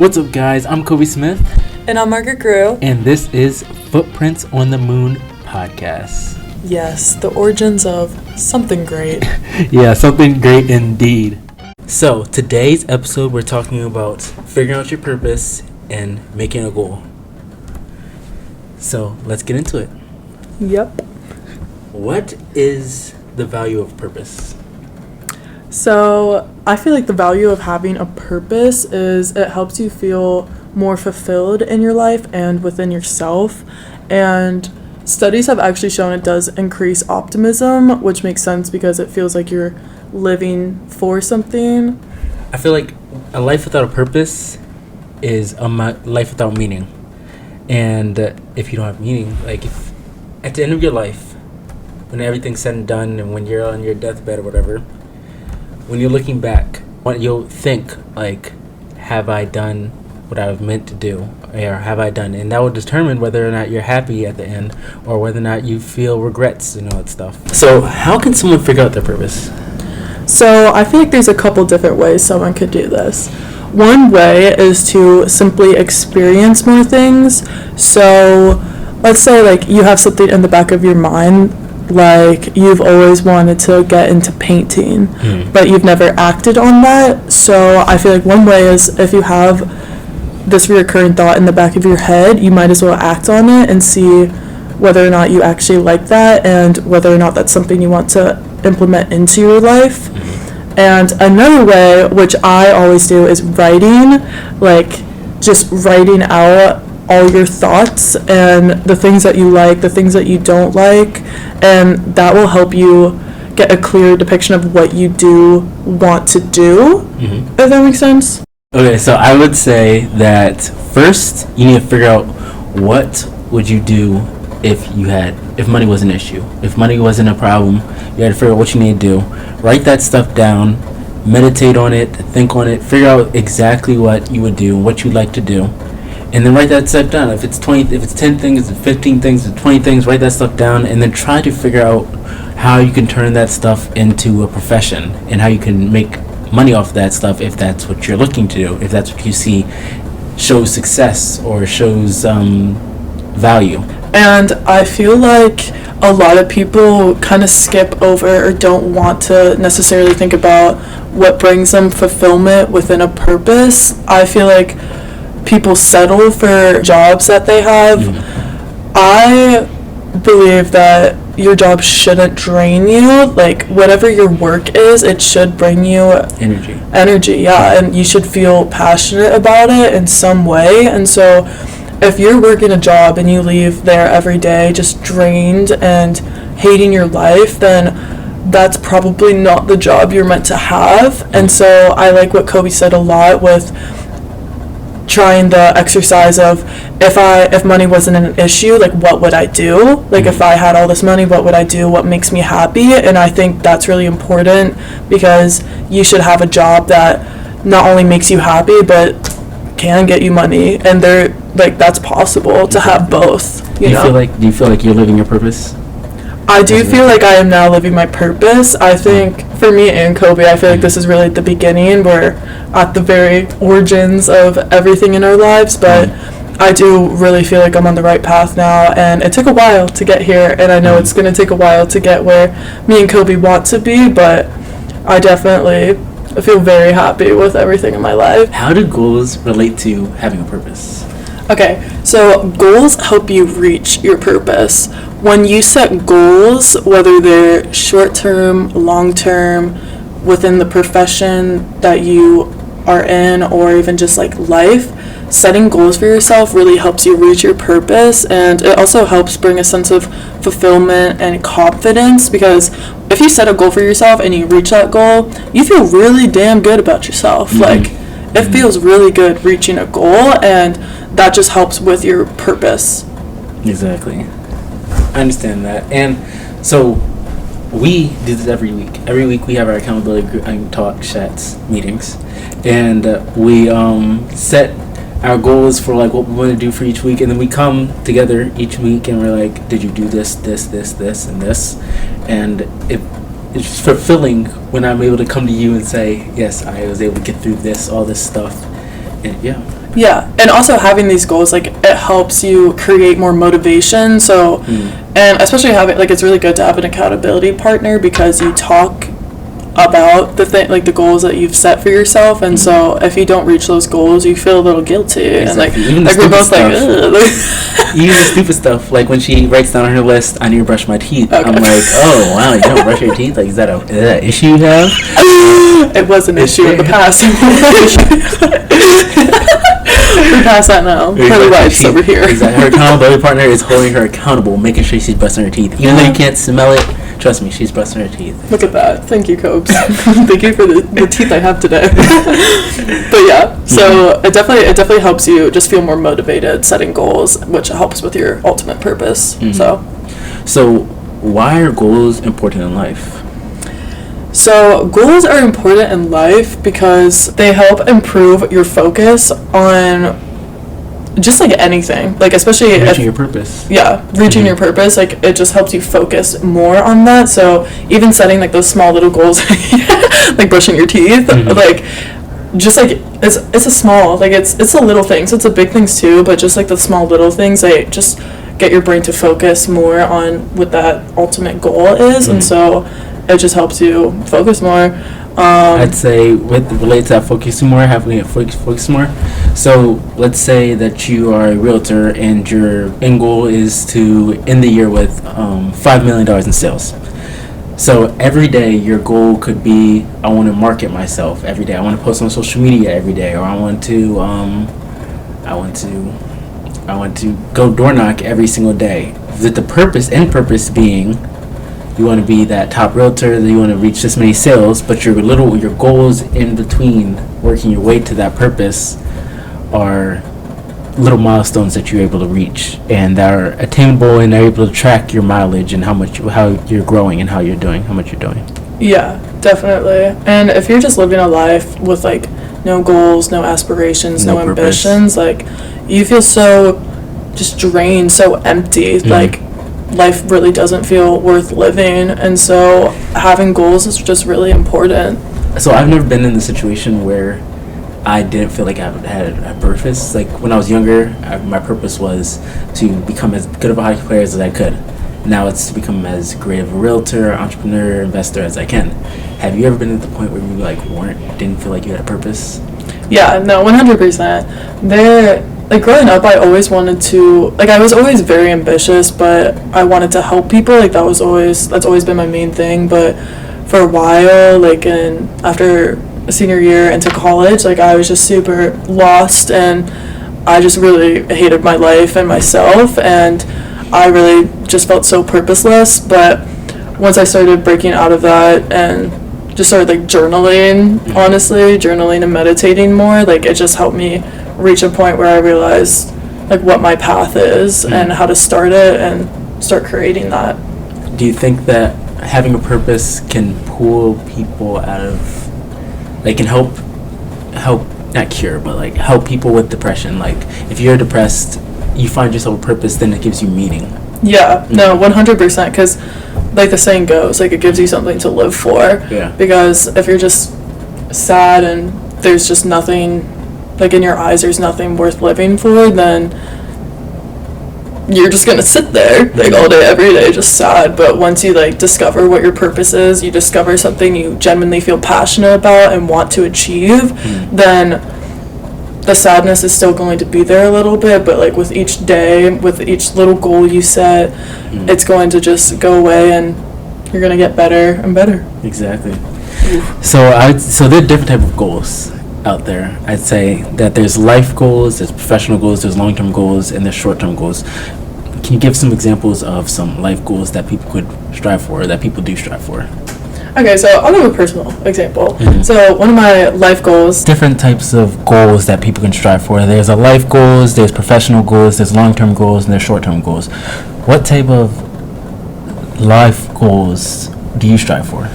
What's up, guys? I'm Kobe Smith. And I'm Margaret Grew. And this is Footprints on the Moon podcast. Yes, the origins of something great. Yeah, something great indeed. So, today's episode, we're talking about figuring out your purpose and making a goal. So, let's get into it. Yep. What is the value of purpose? So, I feel like the value of having a purpose is it helps you feel more fulfilled in your life and within yourself. And studies have actually shown it does increase optimism, which makes sense because it feels like you're living for something. I feel like a life without a purpose is a life without meaning. And if you don't have meaning, like if at the end of your life, when everything's said and done and when you're on your deathbed or whatever, when you're looking back, what you'll think, like, have I done what I was meant to do? Or have I done? And that will determine whether or not you're happy at the end or whether or not you feel regrets and all that stuff. So how can someone figure out their purpose? So I feel like there's a couple different ways someone could do this. One way is to simply experience more things. So let's say like you have something in the back of your mind, like you've always wanted to get into painting, but you've never acted on that. So I feel like one way is if you have this recurring thought in the back of your head, you might as well act on it and see whether or not you actually like that and whether or not that's something you want to implement into your life. And another way, which I always do, is writing, like just writing out all your thoughts and the things that you like, the things that you don't like, and that will help you get a clear depiction of what you do want to do, if that makes sense. Okay, so I would say that first you need to figure out what would you do if money was an issue. If money wasn't a problem, you had to figure out what you need to do. Write that stuff down, meditate on it, think on it, figure out exactly what you would do, what you'd like to do. And then write that stuff down. If it's 10 things, if it's 15 things, if it's 20 things, write that stuff down and then try to figure out how you can turn that stuff into a profession and how you can make money off that stuff if that's what you're looking to do, if that's what you see shows success or shows value. And I feel like a lot of people kind of skip over or don't want to necessarily think about what brings them fulfillment within a purpose. I feel like people settle for jobs that they have. I believe that your job shouldn't drain you. Like whatever your work is, it should bring you energy, yeah, and you should feel passionate about it in some way. And so if you're working a job and you leave there every day just drained and hating your life, then that's probably not the job you're meant to have. And so I like what Kobe said a lot with trying the exercise of if money wasn't an issue, like what would I do? Like if I had all this money, what would I do? What makes me happy? And I think that's really important because you should have a job that not only makes you happy but can get you money, and they're like that's possible to have both. Do you feel like you're living your purpose? I do feel like I am now living my purpose. I think for me and Kobe, I feel like this is really the beginning. We're at the very origins of everything in our lives, but I do really feel like I'm on the right path now, and it took a while to get here, and I know it's going to take a while to get where me and Kobe want to be, but I definitely feel very happy with everything in my life. How do goals relate to having a purpose? Okay, so goals help you reach your purpose. When you set goals, whether they're short-term, long-term, within the profession that you are in, or even just like life, setting goals for yourself really helps you reach your purpose, and it also helps bring a sense of fulfillment and confidence, because if you set a goal for yourself and you reach that goal, you feel really damn good about yourself. Like it feels really good reaching a goal, and that just helps with your purpose. Exactly. I understand that. And so we do this every week. Every week we have our accountability group and talk chats meetings, and we set our goals for like what we want to do for each week, and then we come together each week and we're like, did you do this, and this? And it's fulfilling when I'm able to come to you and say, yes, I was able to get through all this stuff, Yeah, and also having these goals, like, it helps you create more motivation. So, and especially having, like, it's really good to have an accountability partner because you talk about the goals that you've set for yourself, and so if you don't reach those goals, you feel a little guilty, exactly. and like we're both stuff. Like, even the stupid stuff, like when she writes down on her list, I need to brush my teeth. Okay. I'm like, oh wow, you don't brush your teeth? Like, is that an issue you have? It was an issue in the past. We're past that now. Her wife's over here. Exactly. Her accountability partner is holding her accountable, making sure she's brushing her teeth, even though you can't smell it. Trust me, she's brushing her teeth. Look at that. Thank you, Cobes. Thank you for the teeth I have today. But yeah, so it definitely helps you just feel more motivated setting goals, which helps with your ultimate purpose. So why are goals important in life? So goals are important in life because they help improve your focus on just like anything, like especially reaching your purpose. Yeah, reaching your purpose, like it just helps you focus more on that. So even setting like those small little goals, like brushing your teeth, like just like it's a small, like it's the little things, it's the big things too, but just like the small little things, they just get your brain to focus more on what that ultimate goal is, and so it just helps you focus more. I'd say related to that having it focus more. So let's say that you are a realtor and your end goal is to end the year with $5 million in sales. So every day your goal could be, I want to market myself every day. I want to post on social media every day, or I want to go door knock every single day. With the end purpose being, you want to be that top realtor, that you want to reach this many sales, but your goals in between working your way to that purpose are little milestones that you're able to reach and that are attainable, and are able to track your mileage and how you're growing and how much you're doing. Yeah, definitely. And if you're just living a life with like no goals, no aspirations, no ambitions, like you feel so just drained, so empty, like life really doesn't feel worth living. And so having goals is just really important. So I've never been in the situation where I didn't feel like I had a purpose. Like when I was younger, my purpose was to become as good of a hockey player as I could. Now it's to become as great of a realtor, entrepreneur, investor as I can. Have you ever been at the point where you didn't feel like you had a purpose? Yeah, no, 100%. Like growing up, I always wanted to, like I was always very ambitious, but I wanted to help people. Like that's always been my main thing. But for a while, like after a senior year into college, like I was just super lost, and I just really hated my life and myself, and I really just felt so purposeless. But once I started breaking out of that and just started like journaling and meditating more, like it just helped me reach a point where I realized like what my path is and how to start it and start creating that. Do you think that having a purpose can pull people out of, like, can help not cure, but like help people with depression? Like if you're depressed, you find yourself a purpose, then it gives you meaning. Yeah, no, 100%, because like the saying goes, like it gives you something to live for. Yeah. Because if you're just sad and there's just nothing, like in your eyes there's nothing worth living for, then you're just gonna sit there like all day every day just sad. But once you like discover what your purpose is, you discover something you genuinely feel passionate about and want to achieve, then the sadness is still going to be there a little bit, but like with each day, with each little goal you set, it's going to just go away and you're gonna get better and better. Exactly. So there are different type of goals out there. I'd say that there's life goals, there's professional goals, there's long-term goals, and there's short-term goals. Can you give some examples of some life goals that people could strive for, or that people do strive for? Okay, so I'll give a personal example. So one of my life goals... Different types of goals that people can strive for. There's a life goals, there's professional goals, there's long-term goals, and there's short-term goals. What type of life goals do you strive for?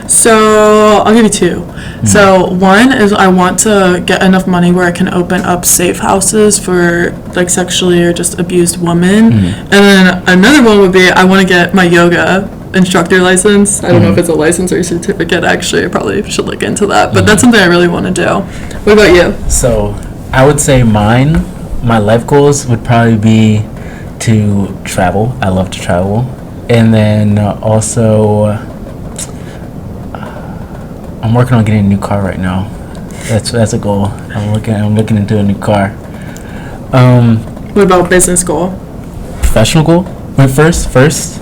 So I'll give you two. So one is I want to get enough money where I can open up safe houses for like sexually or just abused women. And then another one would be I want to get my yoga instructor license. I don't know if it's a license or a certificate, actually. I probably should look into that. But that's something I really want to do. What about you? So I would say my life goals would probably be to travel. I love to travel. And then also, I'm working on getting a new car right now. That's a goal. I'm looking into a new car. What about business goal? Professional goal? Wait, first.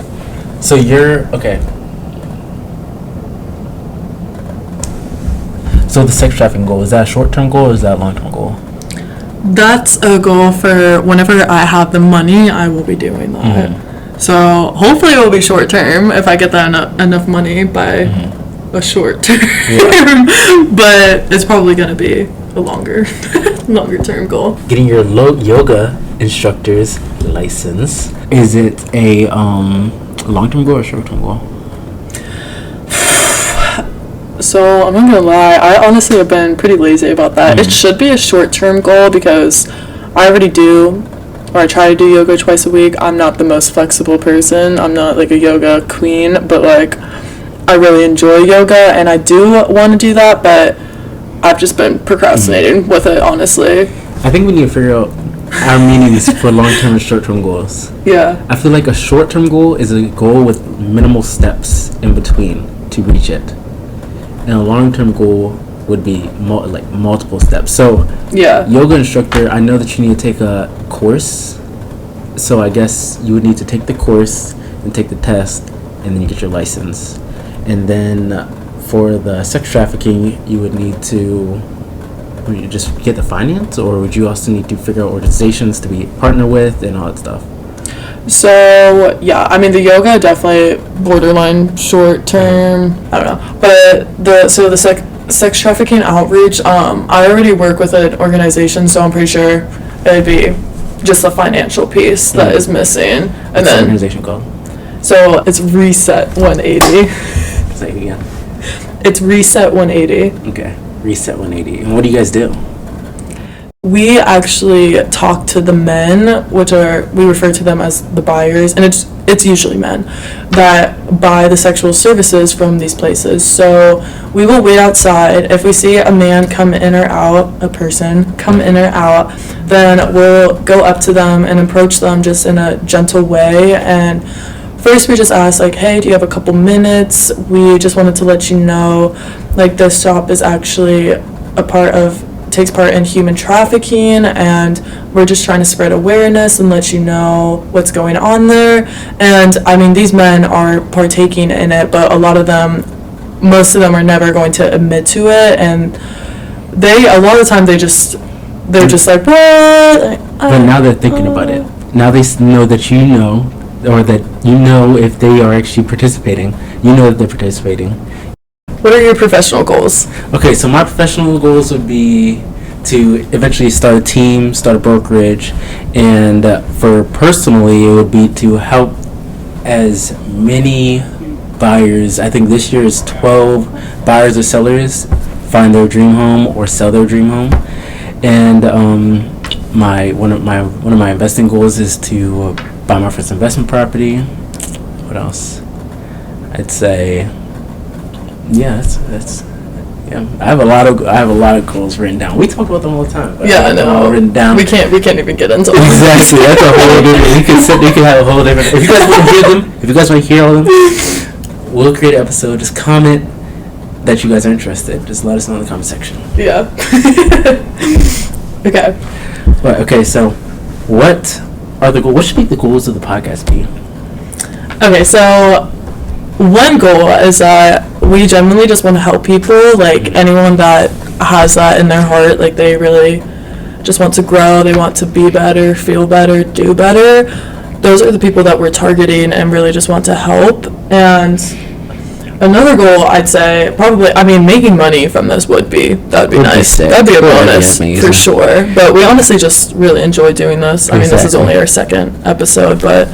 So you're okay. So the sex trafficking goal, is that a short-term goal or is that a long-term goal? That's a goal for whenever I have the money, I will be doing that. So hopefully it will be short term if I get that enough money by a short term. But it's probably going to be a longer term goal. Getting your yoga instructor's license, is it a long-term goal or short-term goal? So I'm not gonna lie, I honestly have been pretty lazy about that. It should be a short-term goal because I already do, or I try to do yoga twice a week. I'm not the most flexible person. I'm not like a yoga queen, but like I really enjoy yoga and I do want to do that, but I've just been procrastinating with it, honestly. I think we need to figure out our meanings for long-term and short-term goals. Yeah. I feel like a short-term goal is a goal with minimal steps in between to reach it. And a long-term goal would be multiple steps. So, yeah, yoga instructor, I know that you need to take a course. So I guess you would need to take the course and take the test, and then you get your license. And then for the sex trafficking, you would need to you just get the finance, or would you also need to figure out organizations to be partner with and all that stuff? So yeah, I mean the yoga definitely borderline short term. I don't know, but the sex trafficking outreach. I already work with an organization, so I'm pretty sure it'd be just the financial piece that is missing. And What's then the organization called? So it's Reset 180. Say it again. It's Reset 180. Okay, Reset 180. And what do you guys do? We actually talk to the men, which we refer to them as the buyers, and it's usually men that buy the sexual services from these places. So we will wait outside. If we see a man come in or out, a person come in or out, then we'll go up to them and approach them just in a gentle way. And first we just ask, like, hey, do you have a couple minutes? We just wanted to let you know, like, this shop is actually takes part in human trafficking, and we're just trying to spread awareness and let you know what's going on there. And I mean, these men are partaking in it, but most of them are never going to admit to it, and a lot of the time they're just like, what? But now they're thinking about it. Now they know that you know, or that you know if they are actually participating. You know that they're participating. What are your professional goals? Okay, so my professional goals would be to eventually start a team, start a brokerage, and for personally, it would be to help as many buyers. I think this year is 12 buyers or sellers find their dream home or sell their dream home, and one of my investing goals is to buy my first investment property. What else? I'd say. Yeah, that's I have a lot of goals written down. We talk about them all the time. Yeah, I know. All written down. We can't even get into them. Exactly. That's a whole different. We can have a whole different. If you guys want to hear them, if you guys want to hear all of them, we'll create an episode. Just comment that you guys are interested. Just let us know in the comment section. Yeah. Okay. But okay, so what should be the goals of the podcast be? Okay, so one goal is that we genuinely just want to help people, like anyone that has that in their heart, like they really just want to grow, they want to be better, feel better, do better. Those are the people that we're targeting and really just want to help. And another goal, I'd say, probably, I mean, making money from this would be nice. That'd be a bonus for sure. But we honestly just really enjoy doing this. I mean, this is only our second episode, but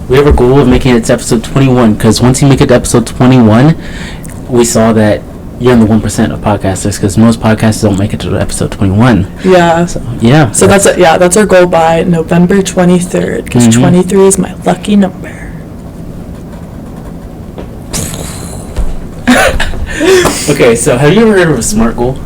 we have a goal of making it to episode 21, because once you make it to episode 21, we saw that you're in the 1% of podcasters, because most podcasters don't make it to episode 21. Yeah. So, yeah. So that's our goal by November 23rd, because 23 is my lucky number. Okay, so have you ever heard of a SMART goal?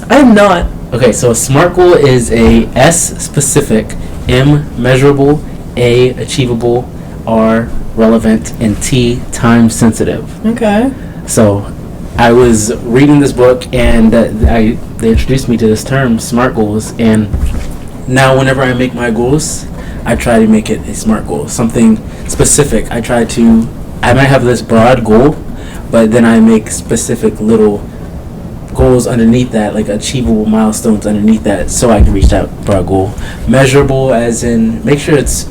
I have not. Okay, so a SMART goal is a S specific, M measurable, A achievable, R relevant, and T time sensitive. Okay. So I was reading this book and they introduced me to this term, SMART goals, and now whenever I make my goals, I try to make it a SMART goal, something specific. I might have this broad goal, but then I make specific little goals underneath that, like achievable milestones underneath that, so I can reach that broad goal. Measurable, as in make sure it's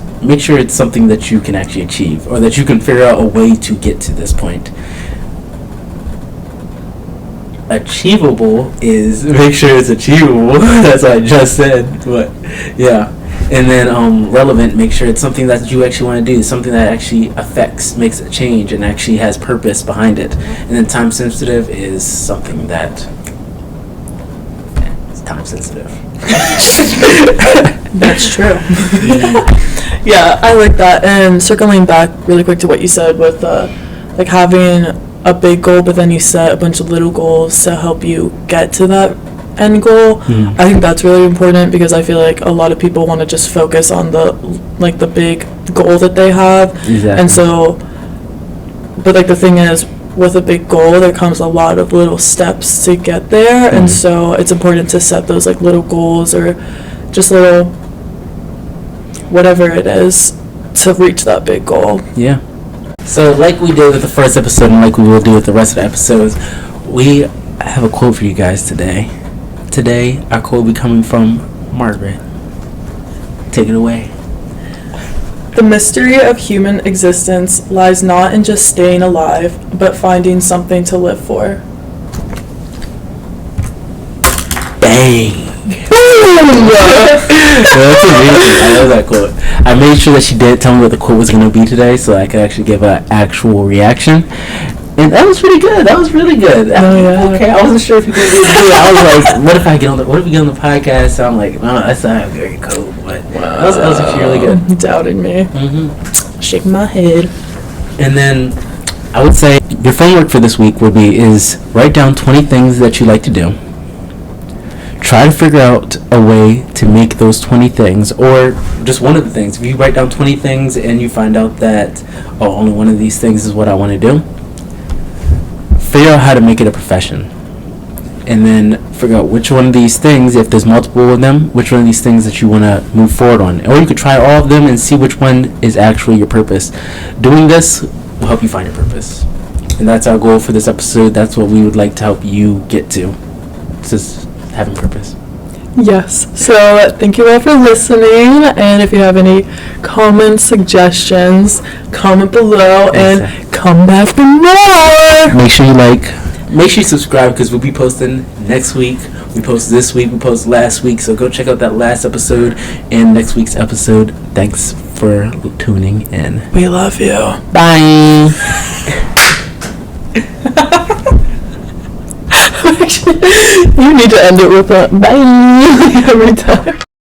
something that you can actually achieve, or that you can figure out a way to get to this point. Achievable is make sure it's achievable. That's what I just said, but yeah. And then relevant, make sure it's something that you actually want to do, something that actually makes a change, and actually has purpose behind it. And then time sensitive is something that is time sensitive. That's true. Yeah, I like that. And circling back really quick to what you said with like having a big goal, but then you set a bunch of little goals to help you get to that end goal. I think that's really important, because I feel like a lot of people want to just focus on the big goal that they have. Exactly. And so, but like the thing is, with a big goal there comes a lot of little steps to get there. And so it's important to set those like little goals, or just little whatever it is, to reach that big goal. Yeah. So like we did with the first episode, and like we will do with the rest of the episodes, we have a quote for you guys today. Today, our quote will be coming from Margaret. Take it away. The mystery of human existence lies not in just staying alive, but finding something to live for. Bang! That's amazing. I love that quote. I made sure that she did tell me what the quote was going to be today, so I could actually give an actual reaction. And that was pretty good. That was really good. Okay, I wasn't sure if you could do it. I was like, what if we get on the podcast? So I'm like, no, that's not very cool. But that was actually really good. Doubted me. Shaking my head. And then I would say your homework for this week is write down 20 things that you like to do. Try to figure out a way to make those 20 things, or just one of the things. If you write down 20 things and you find out that, only one of these things is what I want to do, figure out how to make it a profession. And then figure out which one of these things, if there's multiple of them, which one of these things that you want to move forward on. Or you could try all of them and see which one is actually your purpose. Doing this will help you find your purpose. And that's our goal for this episode. That's what we would like to help you get to. Just having purpose. Yes. So thank you all for listening. And if you have any comments, suggestions, comment below and come back for more. Make sure you subscribe, because we'll be posting next week. We post this week, we post last week. So go check out that last episode and next week's episode. Thanks for tuning in. We love you. Bye. You need to end it with a bye every time.